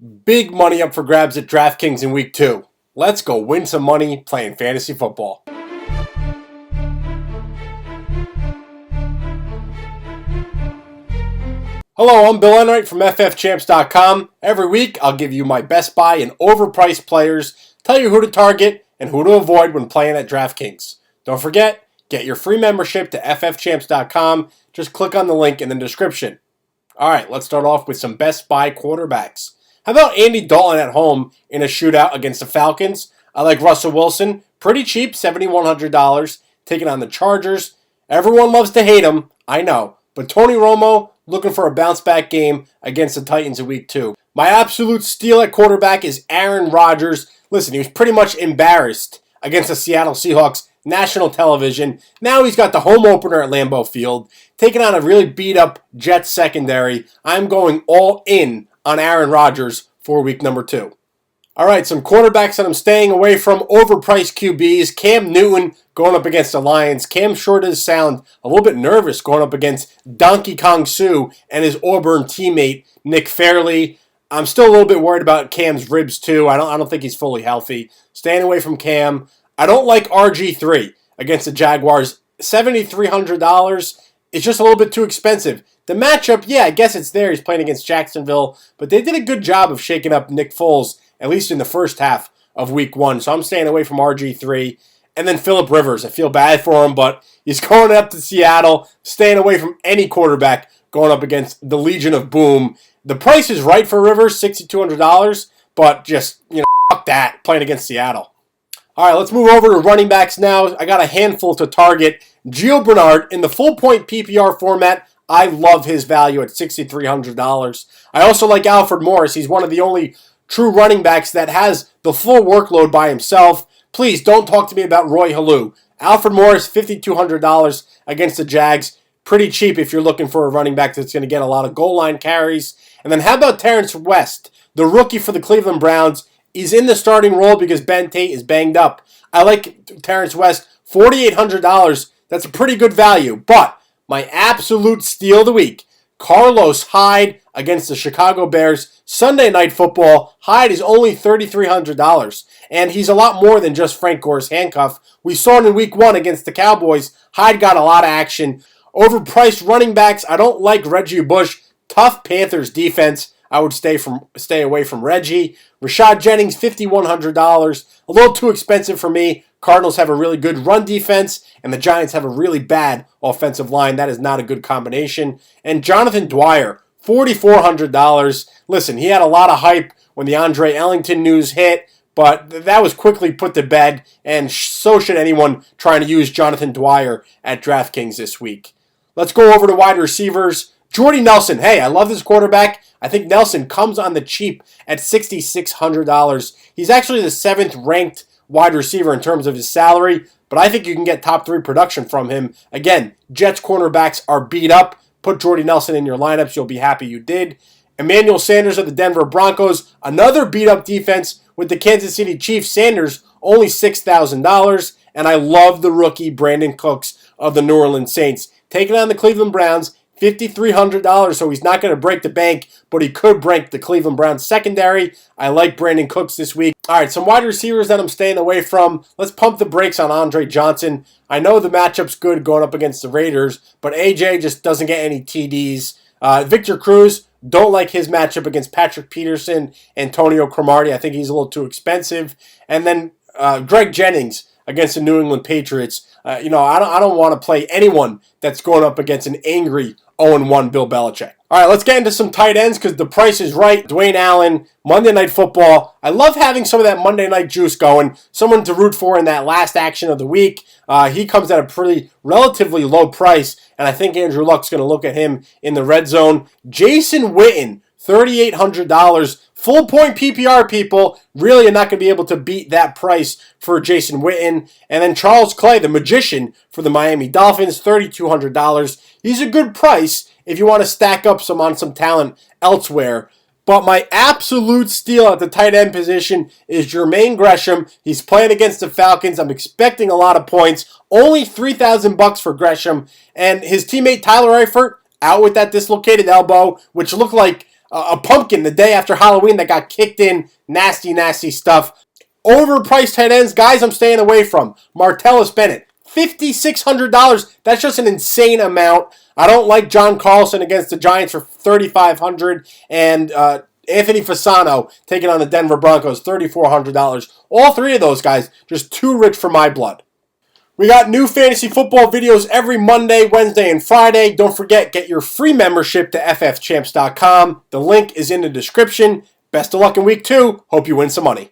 Big money up for grabs at DraftKings in week 2. Let's go win some money playing fantasy football. Hello, I'm Bill Enright from FFChamps.com. Every week, I'll give you my best buy and overpriced players, tell you who to target and who to avoid when playing at DraftKings. Don't forget, get your free membership to FFChamps.com. Just click on the link in the description. All right, let's start off with some best buy quarterbacks. How about Andy Dalton at home in a shootout against the Falcons? I like Russell Wilson. Pretty cheap, $7,100. Taking on the Chargers. Everyone loves to hate him, I know. But Tony Romo looking for a bounce-back game against the Titans in week 2. My absolute steal at quarterback is Aaron Rodgers. Listen, he was pretty much embarrassed against the Seattle Seahawks, national television. Now he's got the home opener at Lambeau Field, taking on a really beat-up Jets secondary. I'm going all in on Aaron Rodgers for week number 2. All right, some quarterbacks that I'm staying away from, overpriced QBs. Cam Newton going up against the Lions. Cam sure does sound a little bit nervous going up against Donkey Kong Sue and his Auburn teammate, Nick Fairley. I'm still a little bit worried about Cam's ribs, too. I don't think he's fully healthy. Staying away from Cam. I don't like RG3 against the Jaguars. $7,300 is just a little bit too expensive. The matchup, yeah, I guess it's there. He's playing against Jacksonville. But they did a good job of shaking up Nick Foles, at least in the first half of week 1. So I'm staying away from RG3. And then Phillip Rivers. I feel bad for him, but he's going up to Seattle. Staying away from any quarterback going up against the Legion of Boom. The price is right for Rivers, $6,200. But just, fuck that, playing against Seattle. All right, let's move over to running backs now. I got a handful to target. Gio Bernard in the full-point PPR format. I love his value at $6,300. I also like Alfred Morris. He's one of the only true running backs that has the full workload by himself. Please don't talk to me about Roy Halou. Alfred Morris, $5,200 against the Jags. Pretty cheap if you're looking for a running back that's going to get a lot of goal line carries. And then how about Terrence West, the rookie for the Cleveland Browns? He's in the starting role because Ben Tate is banged up. I like Terrence West, $4,800. That's a pretty good value. But my absolute steal of the week, Carlos Hyde against the Chicago Bears. Sunday Night Football. Hyde is only $3,300. And he's a lot more than just Frank Gore's handcuff. We saw it in week 1 against the Cowboys. Hyde got a lot of action. Overpriced running backs. I don't like Reggie Bush. Tough Panthers defense. I would stay away from Reggie. Rashad Jennings, $5,100. A little too expensive for me. Cardinals have a really good run defense, and the Giants have a really bad offensive line. That is not a good combination. And Jonathan Dwyer, $4,400. Listen, he had a lot of hype when the Andre Ellington news hit, but that was quickly put to bed, and so should anyone trying to use Jonathan Dwyer at DraftKings this week. Let's go over to wide receivers. Jordy Nelson, hey, I love this quarterback. I think Nelson comes on the cheap at $6,600. He's actually the 7th ranked wide receiver in terms of his salary, but I think you can get top 3 production from him. Again, Jets cornerbacks are beat up. Put Jordy Nelson in your lineups. You'll be happy you did. Emmanuel Sanders of the Denver Broncos, another beat-up defense with the Kansas City Chiefs. Sanders, only $6,000. And I love the rookie Brandon Cooks of the New Orleans Saints. Taking on the Cleveland Browns, $5,300, so he's not going to break the bank, but he could break the Cleveland Browns secondary. I like Brandon Cooks this week. All right, some wide receivers that I'm staying away from. Let's pump the brakes on Andre Johnson. I know the matchup's good going up against the Raiders, but AJ just doesn't get any TDs. Victor Cruz, don't like his matchup against Patrick Peterson, Antonio Cromartie. I think he's a little too expensive. And then Greg Jennings against the New England Patriots. I don't want to play anyone that's going up against an angry 0-1 Bill Belichick. All right, let's get into some tight ends because the price is right. Dwayne Allen, Monday Night Football. I love having some of that Monday night juice going. Someone to root for in that last action of the week. He comes at a pretty relatively low price, and I think Andrew Luck's going to look at him in the red zone. Jason Witten, $3,800. Full point PPR people really are not going to be able to beat that price for Jason Witten. And then Charles Clay, the magician for the Miami Dolphins, $3,200. He's a good price if you want to stack up on some talent elsewhere. But my absolute steal at the tight end position is Jermaine Gresham. He's playing against the Falcons. I'm expecting a lot of points. Only $3,000 for Gresham. And his teammate Tyler Eifert out with that dislocated elbow, which looked like a pumpkin the day after Halloween that got kicked in. Nasty, nasty stuff. Overpriced tight ends, guys I'm staying away from. Martellus Bennett, $5,600. That's just an insane amount. I don't like John Carlson against the Giants for $3,500. And Anthony Fasano taking on the Denver Broncos, $3,400. All three of those guys just too rich for my blood. We got new fantasy football videos every Monday, Wednesday, and Friday. Don't forget, get your free membership to ffchamps.com. The link is in the description. Best of luck in week 2. Hope you win some money.